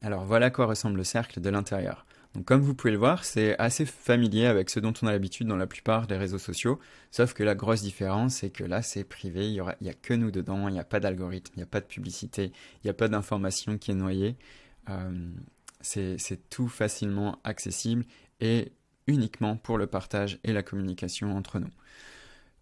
Alors voilà à quoi ressemble le cercle de l'intérieur. Donc comme vous pouvez le voir, c'est assez familier avec ce dont on a l'habitude dans la plupart des réseaux sociaux, sauf que la grosse différence, c'est que là, c'est privé, il y a que nous dedans, il n'y a pas d'algorithme, il n'y a pas de publicité, il n'y a pas d'information qui est noyée. Euh, c'est tout facilement accessible et uniquement pour le partage et la communication entre nous.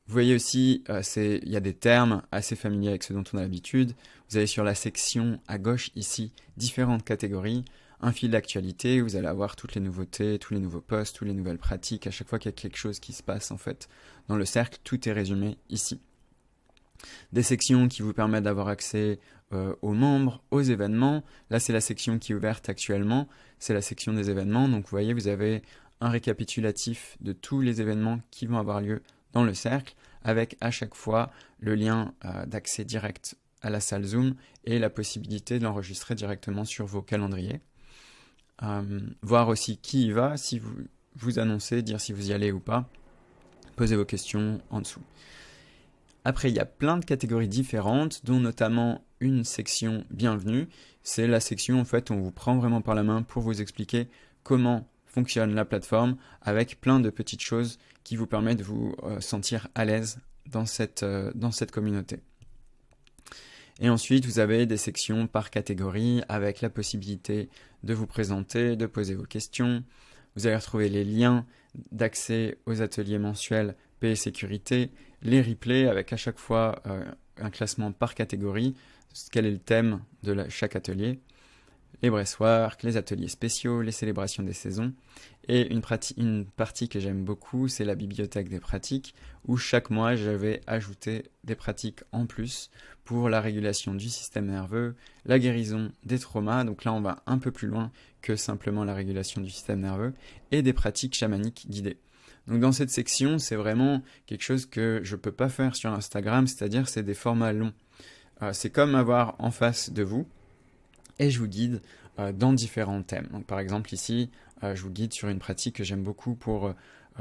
Vous voyez aussi, il y a des termes assez familiers avec ceux dont on a l'habitude. Vous avez sur la section à gauche ici différentes catégories. Un fil d'actualité, vous allez avoir toutes les nouveautés, tous les nouveaux posts, toutes les nouvelles pratiques. À chaque fois qu'il y a quelque chose qui se passe en fait dans le cercle, tout est résumé ici. Des sections qui vous permettent d'avoir accès aux membres, aux événements. Là, c'est la section qui est ouverte actuellement. C'est la section des événements. Donc, vous voyez, vous avez un récapitulatif de tous les événements qui vont avoir lieu dans le cercle, avec à chaque fois le lien d'accès direct à la salle Zoom et la possibilité de l'enregistrer directement sur vos calendriers. Voir aussi qui y va, si vous vous annoncez, dire si vous y allez ou pas. Posez vos questions en dessous. Après, il y a plein de catégories différentes, dont notamment une section bienvenue. C'est la section en fait où on vous prend vraiment par la main pour vous expliquer comment fonctionne la plateforme avec plein de petites choses qui vous permettent de vous sentir à l'aise dans cette communauté. Et ensuite, vous avez des sections par catégorie avec la possibilité de vous présenter, de poser vos questions. Vous allez retrouver les liens d'accès aux ateliers mensuels paix et sécurité, les replays avec à chaque fois un classement par catégorie, quel est le thème de chaque atelier, les breastworks, les ateliers spéciaux, les célébrations des saisons, et une partie que j'aime beaucoup, c'est la bibliothèque des pratiques, où chaque mois j'avais ajouté des pratiques en plus pour la régulation du système nerveux, la guérison des traumas, donc là on va un peu plus loin que simplement la régulation du système nerveux, et des pratiques chamaniques guidées. Donc dans cette section, c'est vraiment quelque chose que je ne peux pas faire sur Instagram, c'est-à-dire c'est des formats longs. C'est comme avoir en face de vous, et je vous guide dans différents thèmes. Donc par exemple ici, je vous guide sur une pratique que j'aime beaucoup pour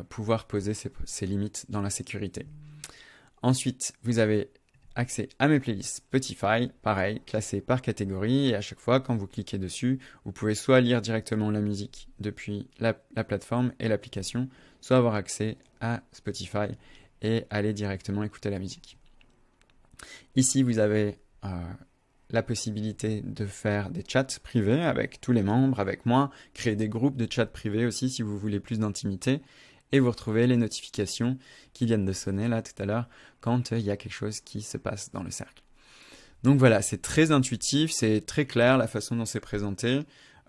pouvoir poser ses limites dans la sécurité. Ensuite, vous avez accès à mes playlists Spotify, pareil, classées par catégorie, et à chaque fois, quand vous cliquez dessus, vous pouvez soit lire directement la musique depuis la plateforme et l'application, soit avoir accès à Spotify et aller directement écouter la musique. Ici, vous avez la possibilité de faire des chats privés avec tous les membres, avec moi, créer des groupes de chats privés aussi si vous voulez plus d'intimité, et vous retrouvez les notifications qui viennent de sonner là tout à l'heure quand il y a quelque chose qui se passe dans le cercle. Donc voilà, c'est très intuitif, c'est très clair la façon dont c'est présenté.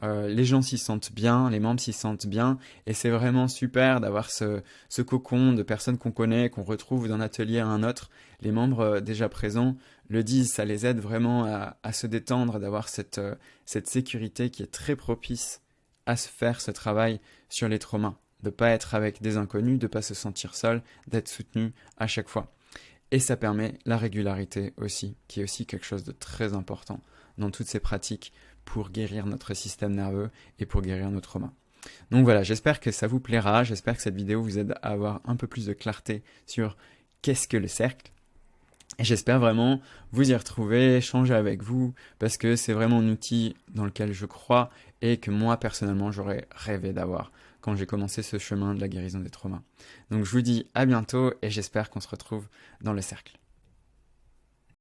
Les gens s'y sentent bien, les membres s'y sentent bien, et c'est vraiment super d'avoir ce cocon de personnes qu'on connaît, qu'on retrouve d'un atelier à un autre. Les membres déjà présents le disent, ça les aide vraiment à se détendre, d'avoir cette sécurité qui est très propice à se faire ce travail sur les traumas, de ne pas être avec des inconnus, de ne pas se sentir seul, d'être soutenu à chaque fois. Et ça permet la régularité aussi, qui est aussi quelque chose de très important dans toutes ces pratiques pour guérir notre système nerveux et pour guérir nos traumas. Donc voilà, j'espère que ça vous plaira, j'espère que cette vidéo vous aide à avoir un peu plus de clarté sur qu'est-ce que le cercle. Et j'espère vraiment vous y retrouver, échanger avec vous, parce que c'est vraiment un outil dans lequel je crois et que moi personnellement j'aurais rêvé d'avoir quand j'ai commencé ce chemin de la guérison des traumas. Donc je vous dis à bientôt et j'espère qu'on se retrouve dans le cercle.